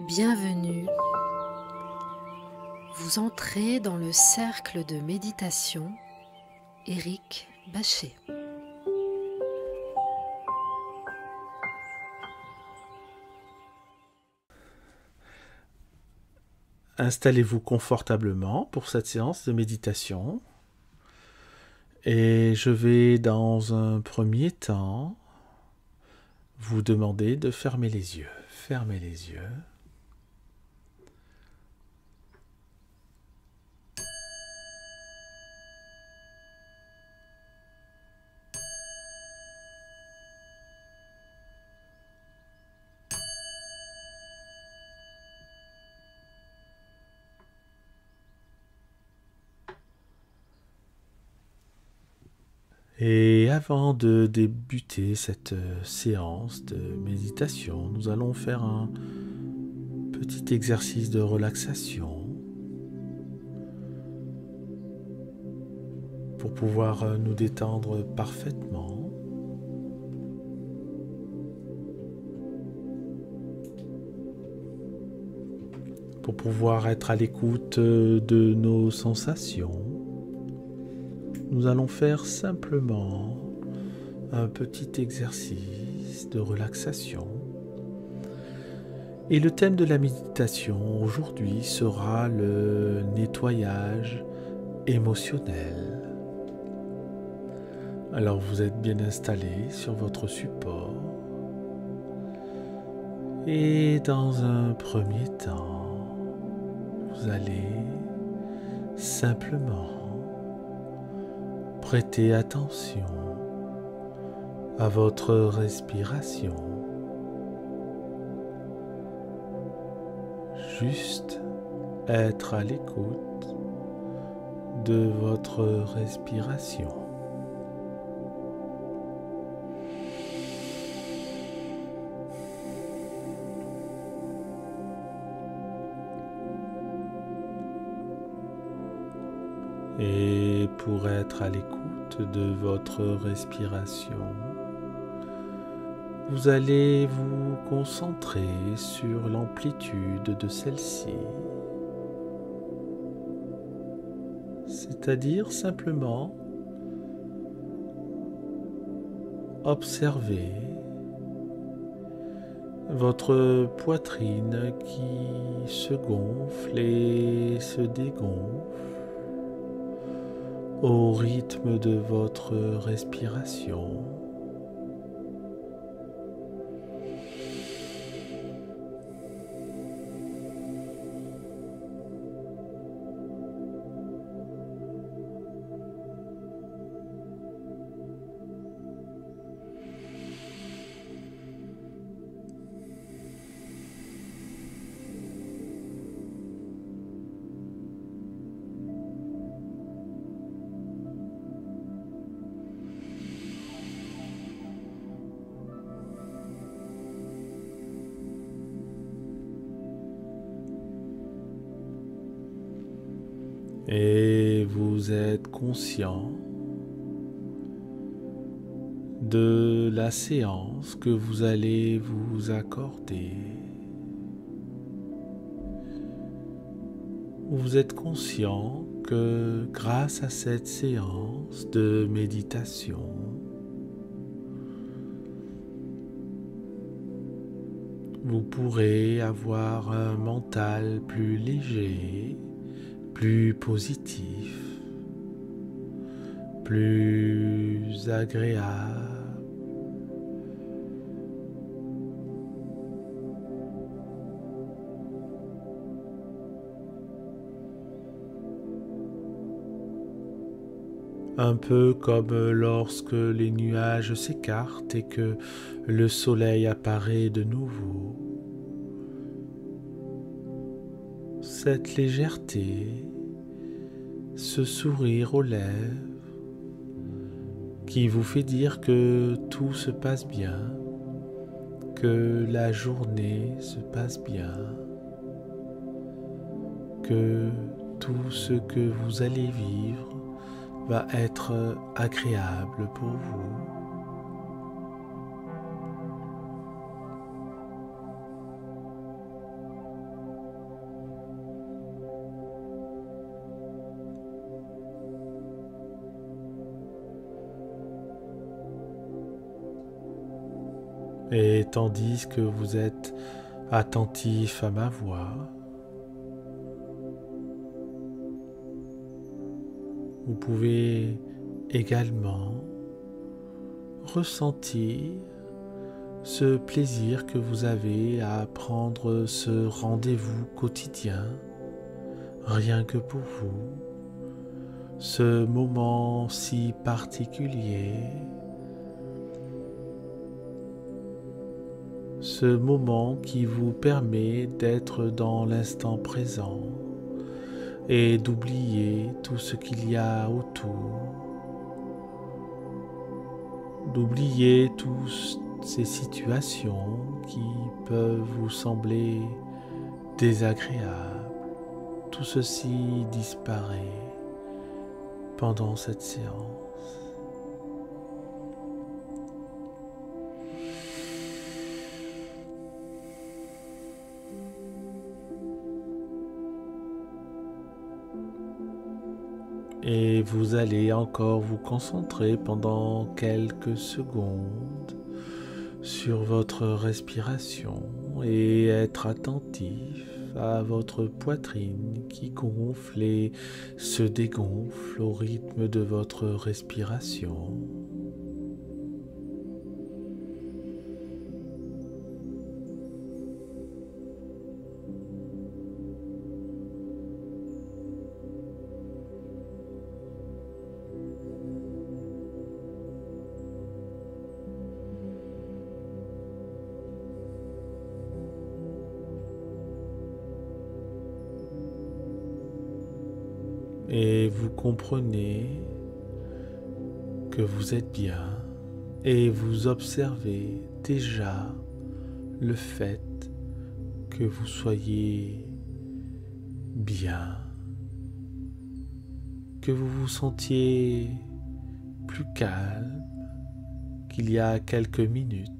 Bienvenue. Vous entrez dans le cercle de méditation Éric Bachet. Installez-vous confortablement pour cette séance de méditation et je vais dans un premier temps vous demander de fermer les yeux. Fermez les yeux. Et avant de débuter cette séance de méditation, nous allons faire un petit exercice de relaxation pour pouvoir nous détendre parfaitement. Pour pouvoir être à l'écoute de nos sensations. Nous allons faire simplement un petit exercice de relaxation. Et le thème de la méditation aujourd'hui sera le nettoyage émotionnel. Alors vous êtes bien installé sur votre support. Et dans un premier temps, vous allez simplement prêtez attention à votre respiration. Juste être à l'écoute de votre respiration. Et pour être à l'écoute de votre respiration, vous allez vous concentrer sur l'amplitude de celle-ci, c'est-à-dire simplement observer votre poitrine qui se gonfle et se dégonfle au rythme de votre respiration. Et vous êtes conscient de la séance que vous allez vous accorder. Vous êtes conscient que grâce à cette séance de méditation, vous pourrez avoir un mental plus léger, plus positif, plus agréable. Un peu comme lorsque les nuages s'écartent et que le soleil apparaît de nouveau. Cette légèreté, ce sourire aux lèvres qui vous fait dire que tout se passe bien, que la journée se passe bien, que tout ce que vous allez vivre va être agréable pour vous. Et tandis que vous êtes attentif à ma voix, vous pouvez également ressentir ce plaisir que vous avez à prendre ce rendez-vous quotidien, rien que pour vous, ce moment si particulier, ce moment qui vous permet d'être dans l'instant présent et d'oublier tout ce qu'il y a autour, d'oublier toutes ces situations qui peuvent vous sembler désagréables. Tout ceci disparaît pendant cette séance. Et vous allez encore vous concentrer pendant quelques secondes sur votre respiration et être attentif à votre poitrine qui gonfle et se dégonfle au rythme de votre respiration. Et vous comprenez que vous êtes bien et vous observez déjà le fait que vous soyez bien, que vous vous sentiez plus calme qu'il y a quelques minutes.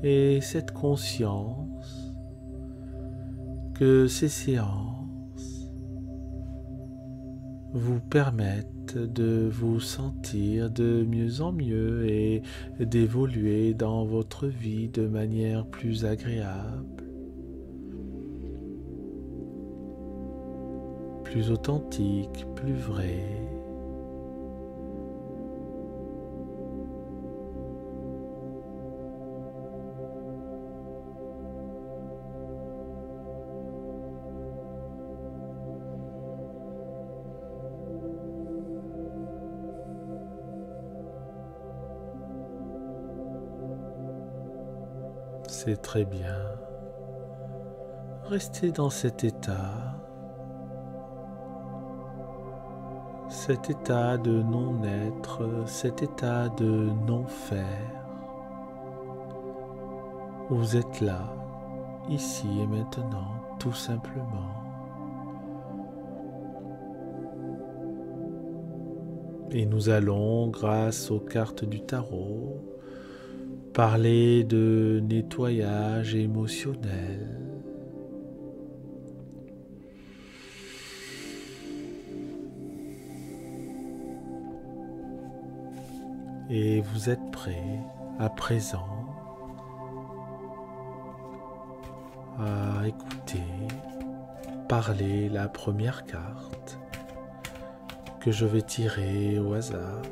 Et cette conscience que ces séances vous permettent de vous sentir de mieux en mieux et d'évoluer dans votre vie de manière plus agréable, plus authentique, plus vraie. C'est très bien. Restez dans cet état de non-être, cet état de non-faire. Vous êtes là, ici et maintenant, tout simplement. Et nous allons, grâce aux cartes du tarot, parler de nettoyage émotionnel. Et vous êtes prêts à présent à écouter parler la première carte que je vais tirer au hasard.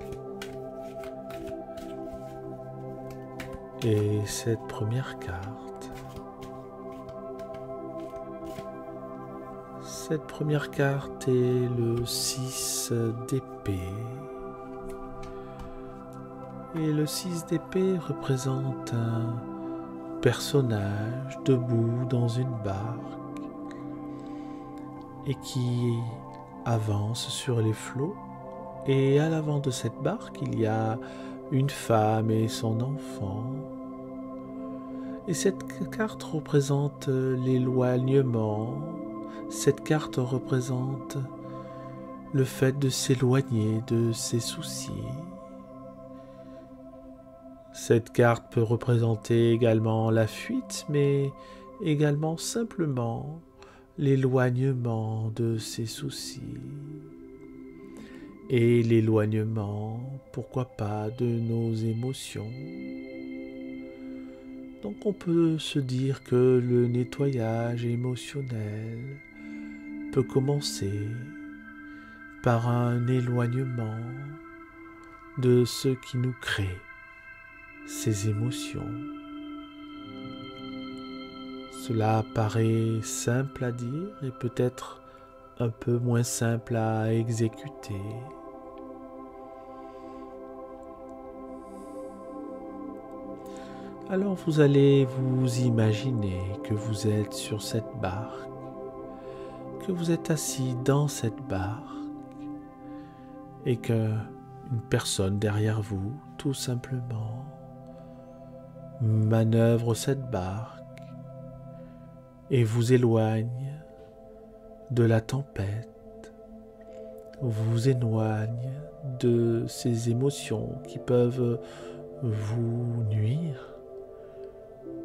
Et cette première carte est le 6 d'épée. Et le 6 d'épée représente un personnage debout dans une barque et qui avance sur les flots. Et à l'avant de cette barque, il y a une femme et son enfant. Et cette carte représente l'éloignement. Cette carte représente le fait de s'éloigner de ses soucis. Cette carte peut représenter également la fuite, mais également simplement l'éloignement de ses soucis et l'éloignement, pourquoi pas, de nos émotions. Donc on peut se dire que le nettoyage émotionnel peut commencer par un éloignement de ce qui nous crée ces émotions. Cela paraît simple à dire et peut-être un peu moins simple à exécuter. Alors vous allez vous imaginer que vous êtes sur cette barque, que vous êtes assis dans cette barque et qu'une personne derrière vous, tout simplement, manœuvre cette barque et vous éloigne de la tempête, vous éloigne de ces émotions qui peuvent vous nuire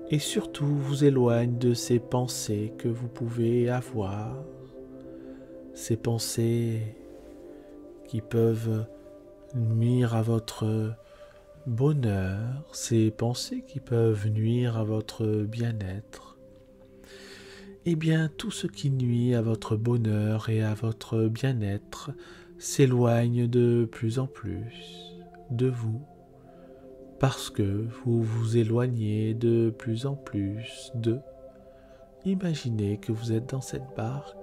et surtout vous éloigne de ces pensées que vous pouvez avoir, ces pensées qui peuvent nuire à votre bonheur, ces pensées qui peuvent nuire à votre bien-être. Eh bien, tout ce qui nuit à votre bonheur et à votre bien-être s'éloigne de plus en plus de vous, parce que vous vous éloignez de plus en plus d'eux. Imaginez que vous êtes dans cette barque,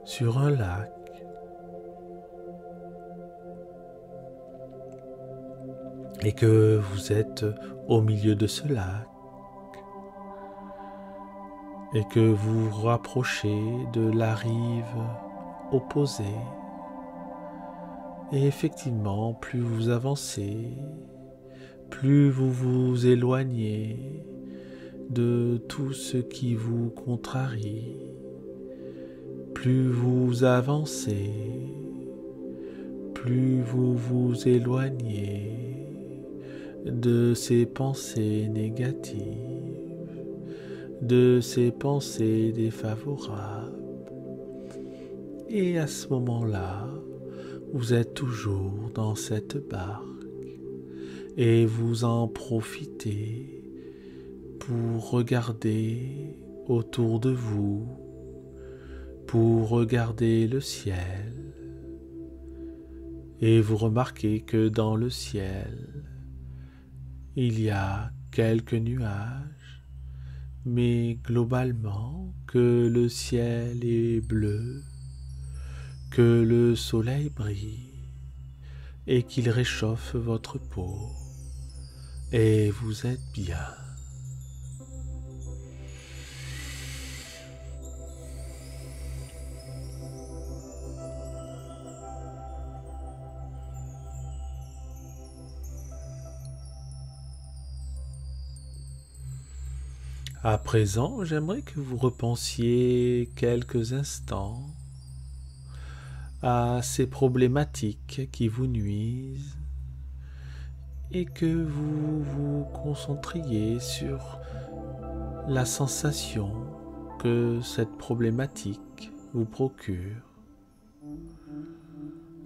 sur un lac, et que vous êtes au milieu de ce lac, et que vous vous rapprochez de la rive opposée. Et effectivement, plus vous avancez, plus vous vous éloignez de tout ce qui vous contrarie, plus vous avancez, plus vous vous éloignez de ces pensées négatives, de ces pensées défavorables. Et à ce moment-là, vous êtes toujours dans cette barque et vous en profitez pour regarder autour de vous, pour regarder le ciel. Et vous remarquez que dans le ciel, il y a quelques nuages, mais globalement que le ciel est bleu, que le soleil brille et qu'il réchauffe votre peau et vous êtes bien. À présent, j'aimerais que vous repensiez quelques instants à ces problématiques qui vous nuisent et que vous vous concentriez sur la sensation que cette problématique vous procure.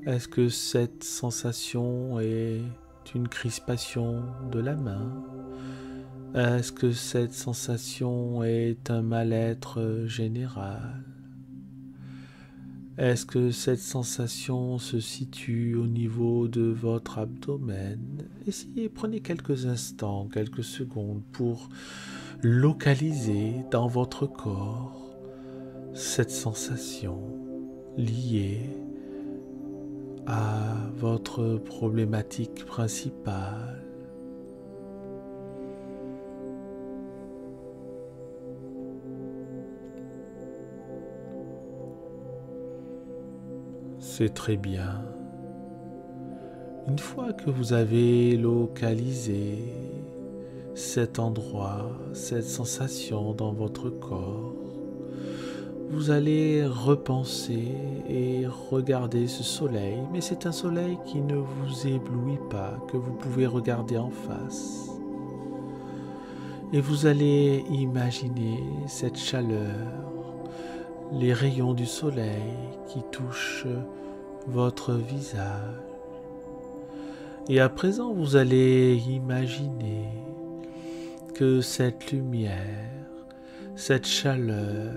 Est-ce que cette sensation est une crispation de la main? Est-ce que cette sensation est un mal-être général? Est-ce que cette sensation se situe au niveau de votre abdomen? Prenez quelques instants, quelques secondes pour localiser dans votre corps cette sensation liée à votre problématique principale. C'est très bien. Une fois que vous avez localisé cet endroit, cette sensation dans votre corps, vous allez repenser et regarder ce soleil, mais c'est un soleil qui ne vous éblouit pas, que vous pouvez regarder en face. Et vous allez imaginer cette chaleur, les rayons du soleil qui touchent votre visage. Et à présent, vous allez imaginer que cette lumière, cette chaleur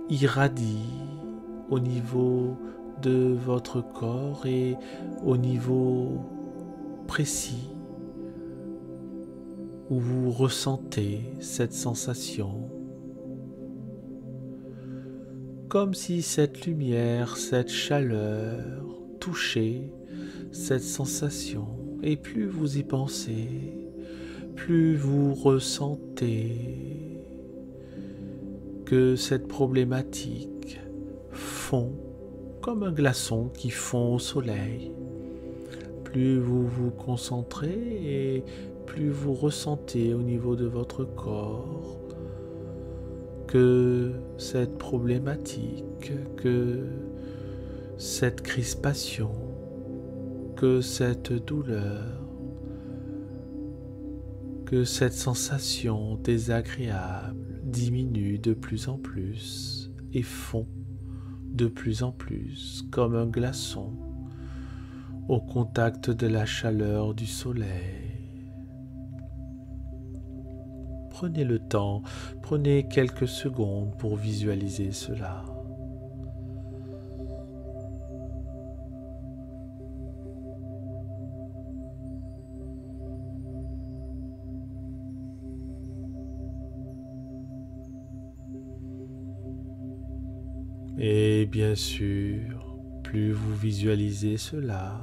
irradie au niveau de votre corps et au niveau précis où vous ressentez cette sensation, comme si cette lumière, cette chaleur touchait cette sensation. Et plus vous y pensez, plus vous ressentez que cette problématique fond comme un glaçon qui fond au soleil. Plus vous vous concentrez et plus vous ressentez au niveau de votre corps que cette problématique, que cette crispation, que cette douleur, que cette sensation désagréable diminue de plus en plus et fond de plus en plus comme un glaçon au contact de la chaleur du soleil. Prenez le temps, prenez quelques secondes pour visualiser cela. Et bien sûr, plus vous visualisez cela,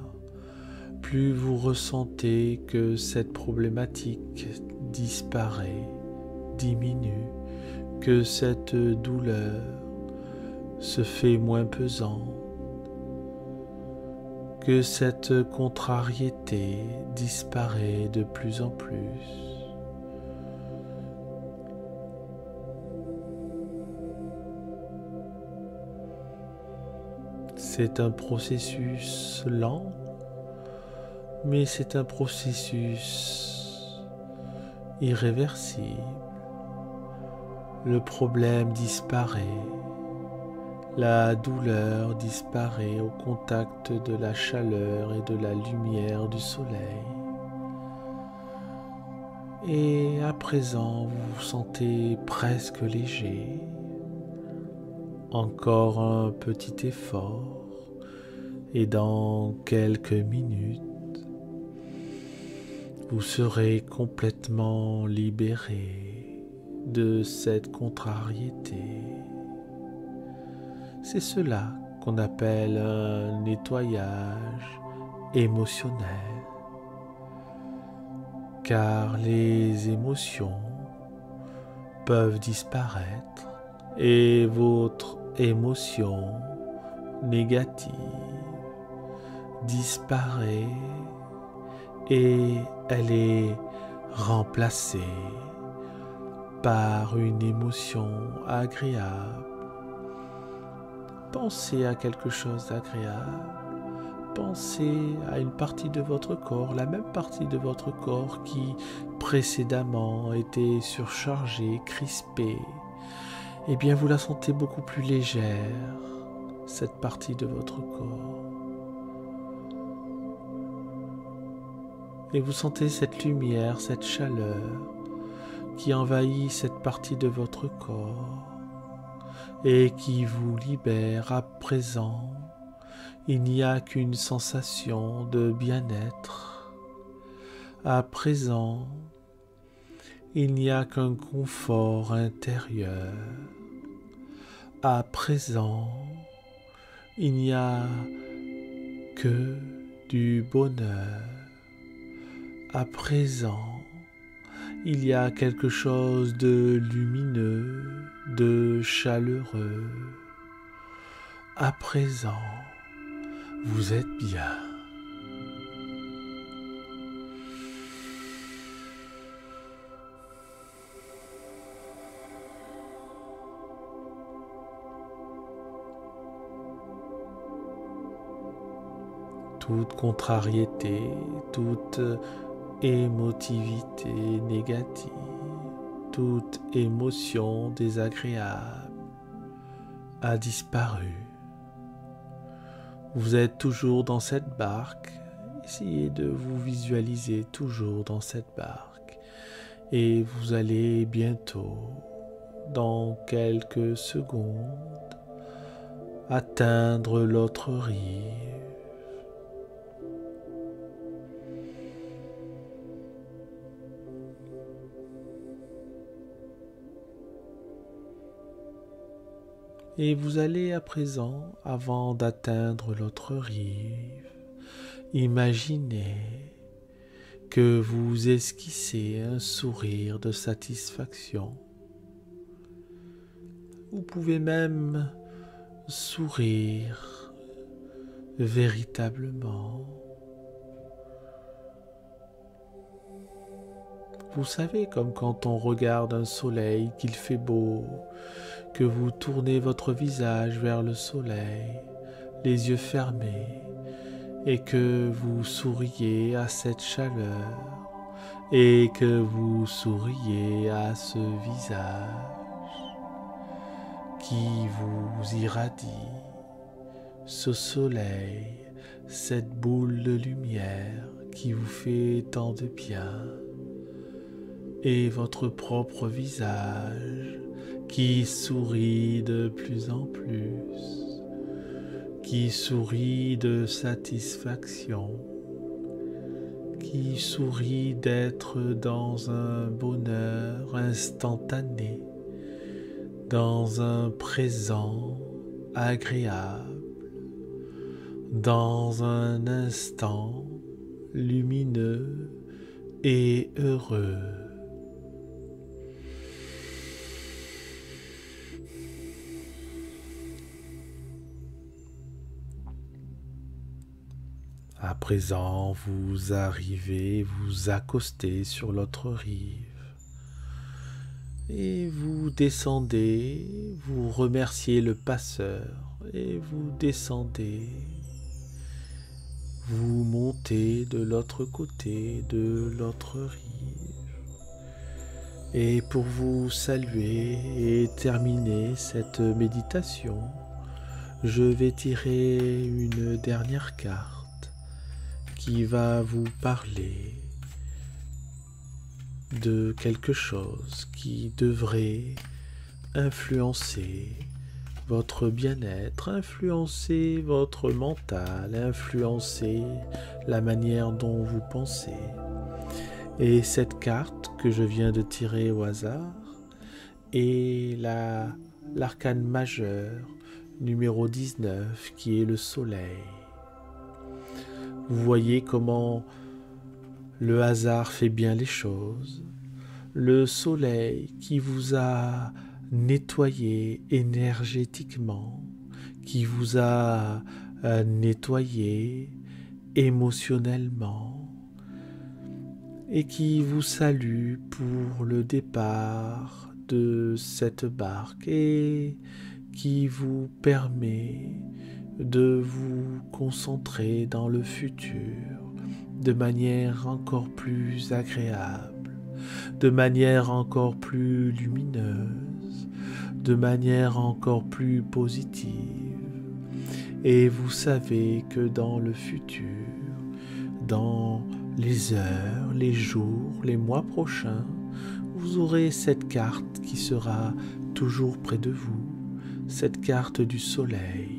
plus vous ressentez que cette problématique disparaît, diminue, que cette douleur se fait moins pesante, que cette contrariété disparaît de plus en plus. C'est un processus lent, mais c'est un processus irréversible. Le problème disparaît, la douleur disparaît au contact de la chaleur et de la lumière du soleil. Et à présent, vous vous sentez presque léger. Encore un petit effort. Et dans quelques minutes, vous serez complètement libéré de cette contrariété. C'est cela qu'on appelle un nettoyage émotionnel, car les émotions peuvent disparaître et votre émotion négative disparaît et elle est remplacée par une émotion agréable. Pensez à quelque chose d'agréable. Pensez à une partie de votre corps, la même partie de votre corps qui précédemment était surchargée, crispée. Eh bien, vous la sentez beaucoup plus légère, cette partie de votre corps. Et vous sentez cette lumière, cette chaleur qui envahit cette partie de votre corps et qui vous libère à présent. Il n'y a qu'une sensation de bien-être. À présent, il n'y a qu'un confort intérieur. À présent, il n'y a que du bonheur. À présent, il y a quelque chose de lumineux, de chaleureux. À présent, vous êtes bien. Toute contrariété, toute émotivité négative toute émotion désagréable a disparu. Vous êtes toujours dans cette barque. Essayez de vous visualiser toujours dans cette barque. Et vous allez bientôt, dans quelques secondes, atteindre l'autre rive. Et vous allez à présent, avant d'atteindre l'autre rive, imaginer que vous esquissez un sourire de satisfaction. Vous pouvez même sourire véritablement. Vous savez, comme quand on regarde un soleil, qu'il fait beau, que vous tournez votre visage vers le soleil, les yeux fermés, et que vous souriez à cette chaleur, et que vous souriez à ce visage qui vous irradie, ce soleil, cette boule de lumière qui vous fait tant de bien, et votre propre visage qui sourit de plus en plus, qui sourit de satisfaction, qui sourit d'être dans un bonheur instantané, dans un présent agréable, dans un instant lumineux et heureux. À présent, vous arrivez, vous accostez sur l'autre rive et vous descendez, vous remerciez le passeur et vous descendez, vous montez de l'autre côté de l'autre rive. Et pour vous saluer et terminer cette méditation, je vais tirer une dernière carte qui va vous parler de quelque chose qui devrait influencer votre bien-être, influencer votre mental, influencer la manière dont vous pensez. Et cette carte que je viens de tirer au hasard est l'arcane majeur numéro 19 qui est le soleil. Vous voyez comment le hasard fait bien les choses. Le soleil qui vous a nettoyé énergétiquement, qui vous a nettoyé émotionnellement et qui vous salue pour le départ de cette barque et qui vous permet de vous concentrer dans le futur de manière encore plus agréable, de manière encore plus lumineuse, de manière encore plus positive. Et vous savez que dans le futur, dans les heures, les jours, les mois prochains, vous aurez cette carte qui sera toujours près de vous, cette carte du soleil,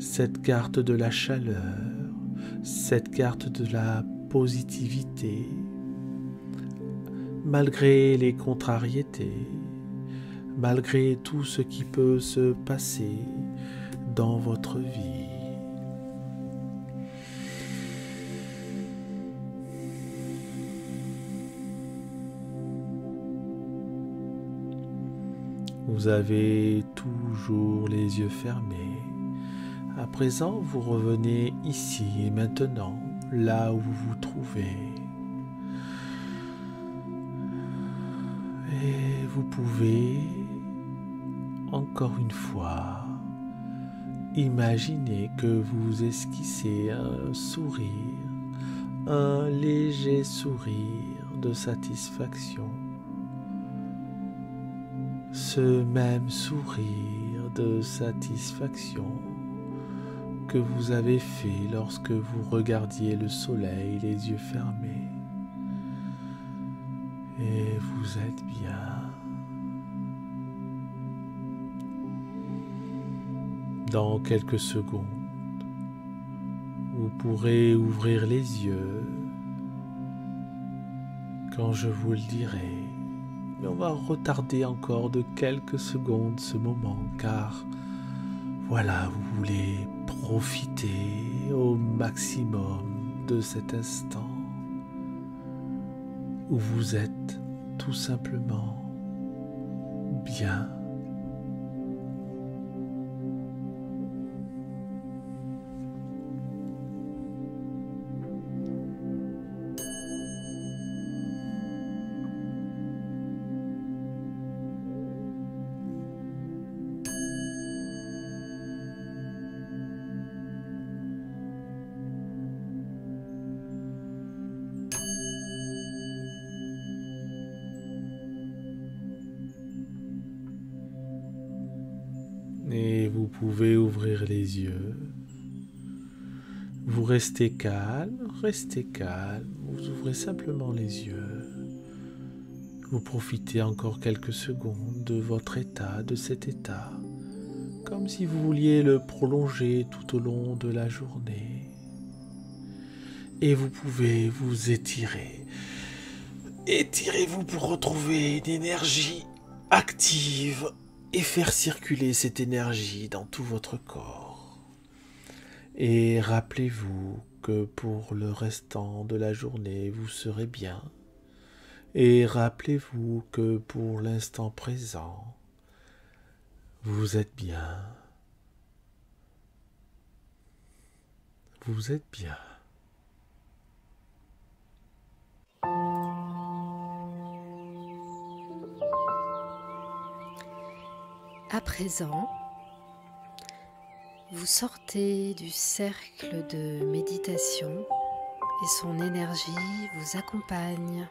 cette carte de la chaleur, cette carte de la positivité, malgré les contrariétés, malgré tout ce qui peut se passer dans votre vie. Vous avez toujours les yeux fermés. À présent, vous revenez ici et maintenant, là où vous vous trouvez. Et vous pouvez, encore une fois, imaginer que vous esquissez un sourire, un léger sourire de satisfaction ce même sourire de satisfaction que vous avez fait lorsque vous regardiez le soleil les yeux fermés. Et vous êtes bien. Dans quelques secondes, vous pourrez ouvrir les yeux quand je vous le dirai. Mais on va retarder encore de quelques secondes ce moment, car voilà, vous voulez profiter au maximum de cet instant où vous êtes tout simplement bien. Et vous pouvez ouvrir les yeux. Vous restez calme, vous ouvrez simplement les yeux. Vous profitez encore quelques secondes de votre état, de cet état, comme si vous vouliez le prolonger tout au long de la journée. Et vous pouvez vous étirer. Étirez-vous pour retrouver une énergie active et faire circuler cette énergie dans tout votre corps. Et rappelez-vous que pour le restant de la journée, vous serez bien. Et rappelez-vous que pour l'instant présent, vous êtes bien. Vous êtes bien. À présent, vous sortez du cercle de méditation et son énergie vous accompagne.